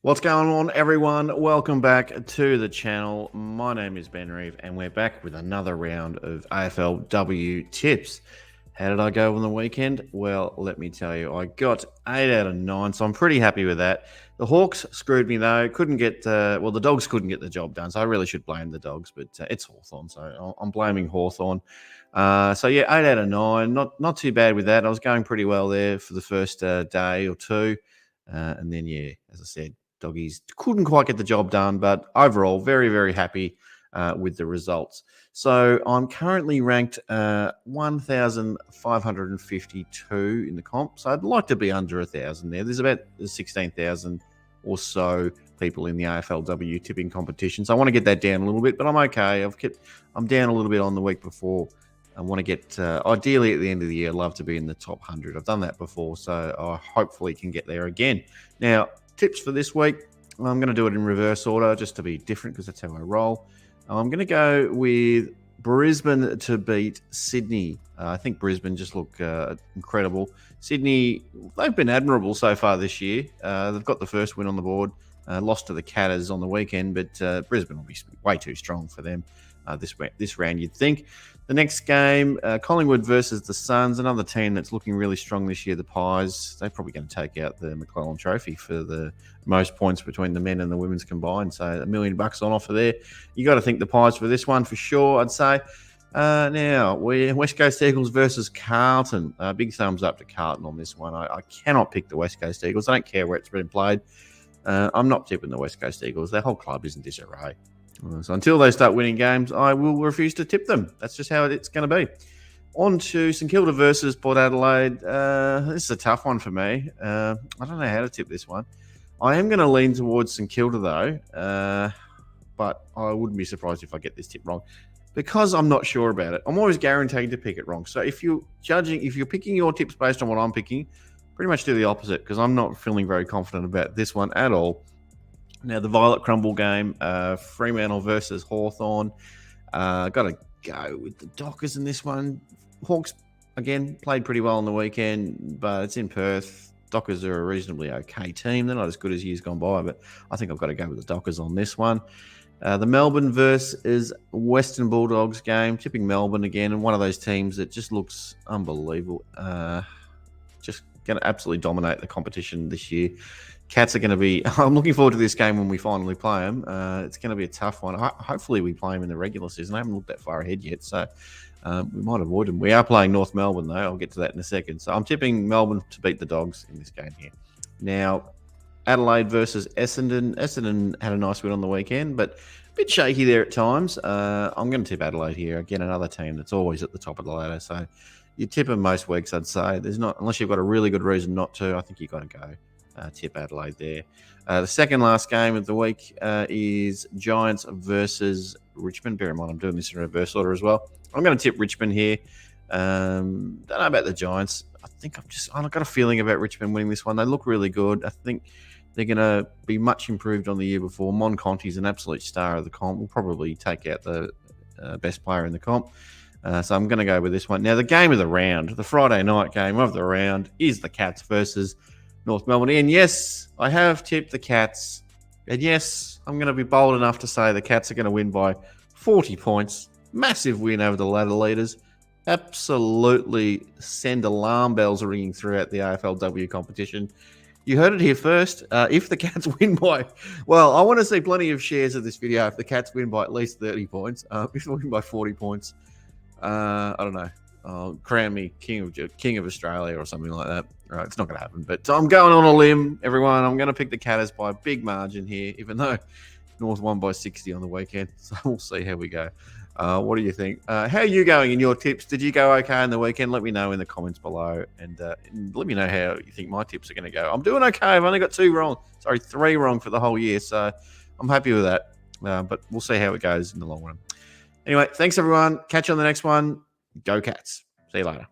What's going on, everyone? Welcome back to the channel. My name is Ben Reeve, and we're back with another round of AFLW tips. How did I go on the weekend? Well, let me tell you, I got 8 out of 9, so I'm pretty happy with that. The Hawks screwed me, though. The Dogs couldn't get the job done, so I really should blame the Dogs, but it's Hawthorn, so I'm blaming Hawthorn. 8 out of 9, not too bad with that. I was going pretty well there for the first day or two, and then, as I said, Doggies couldn't quite get the job done, but overall, very, very happy with the results. So I'm currently ranked 1,552 in the comp. So I'd like to be under 1,000 there. There's about 16,000 or so people in the AFLW tipping competition. So I want to get that down a little bit, but I'm okay. I'm down a little bit on the week before. I want to get, ideally at the end of the year, I'd love to be in the top 100. I've done that before, so I hopefully can get there again. Now, tips for this week, I'm going to do it in reverse order just to be different because that's how I roll. I'm going to go with Brisbane to beat Sydney. I think Brisbane just look incredible. Sydney, they've been admirable so far this year. They've got the first win on the board, lost to the Catters on the weekend, but Brisbane will be way too strong for them this round, you'd think. The next game, Collingwood versus the Suns, another team that's looking really strong this year, the Pies. They're probably going to take out the McClellan Trophy for the most points between the men and the women's combined. So $1 million on offer there. You got to think the Pies for this one for sure, I'd say. Now, we're West Coast Eagles versus Carlton. Big thumbs up to Carlton on this one. I cannot pick the West Coast Eagles. I don't care where it's been played. I'm not tipping the West Coast Eagles. Their whole club is in disarray. So until they start winning games, I will refuse to tip them. That's just how it's going to be. On to St Kilda versus Port Adelaide. This is a tough one for me. I don't know how to tip this one. I am going to lean towards St Kilda, though, but I wouldn't be surprised if I get this tip wrong because I'm not sure about it. I'm always guaranteed to pick it wrong. So if you're picking your tips based on what I'm picking, pretty much do the opposite because I'm not feeling very confident about this one at all. Now, the Violet Crumble game, Fremantle versus Hawthorn. Got to go with the Dockers in this one. Hawks, again, played pretty well on the weekend, but it's in Perth. Dockers are a reasonably okay team. They're not as good as years gone by, but I think I've got to go with the Dockers on this one. The Melbourne versus Western Bulldogs game. Tipping Melbourne again, and one of those teams that just looks unbelievable. Just going to absolutely dominate the competition this year. Cats are going to be... I'm looking forward to this game when we finally play them. It's going to be a tough one. Hopefully we play them in the regular season. I haven't looked that far ahead yet, so we might avoid them. We are playing North Melbourne, though. I'll get to that in a second. So I'm tipping Melbourne to beat the Dogs in this game here. Now, Adelaide versus Essendon. Essendon had a nice win on the weekend, but a bit shaky there at times. I'm going to tip Adelaide here. Again, another team that's always at the top of the ladder. So you tip them most weeks, I'd say. Unless you've got a really good reason not to, I think you've got to go. Tip Adelaide there. The second last game of the week is Giants versus Richmond. Bear in mind, I'm doing this in reverse order as well. I'm going to tip Richmond here. Don't know about the Giants. I've got a feeling about Richmond winning this one. They look really good. I think they're going to be much improved on the year before. Mon Conti's an absolute star of the comp. Will probably take out the best player in the comp. So I'm going to go with this one. Now, the game of the round, the Friday night game of the round, is the Cats versus North Melbourne. And yes, I have tipped the Cats. And yes, I'm going to be bold enough to say the Cats are going to win by 40 points. Massive win over the ladder leaders. Absolutely send alarm bells ringing throughout the AFLW competition. You heard it here first. If the Cats win by... Well, I want to see plenty of shares of this video if the Cats win by at least 30 points. If they win by 40 points, I don't know. Crown me king of Australia or something like that. Right, it's not going to happen. But I'm going on a limb, everyone. I'm going to pick the Catters by a big margin here, even though North won by 60 on the weekend. So we'll see how we go. What do you think? How are you going in your tips? Did you go okay in the weekend? Let me know in the comments below. And let me know how you think my tips are going to go. I'm doing okay. I've only got 3 wrong for the whole year. So I'm happy with that. But we'll see how it goes in the long run. Anyway, thanks, everyone. Catch you on the next one. Go Cats. See you later.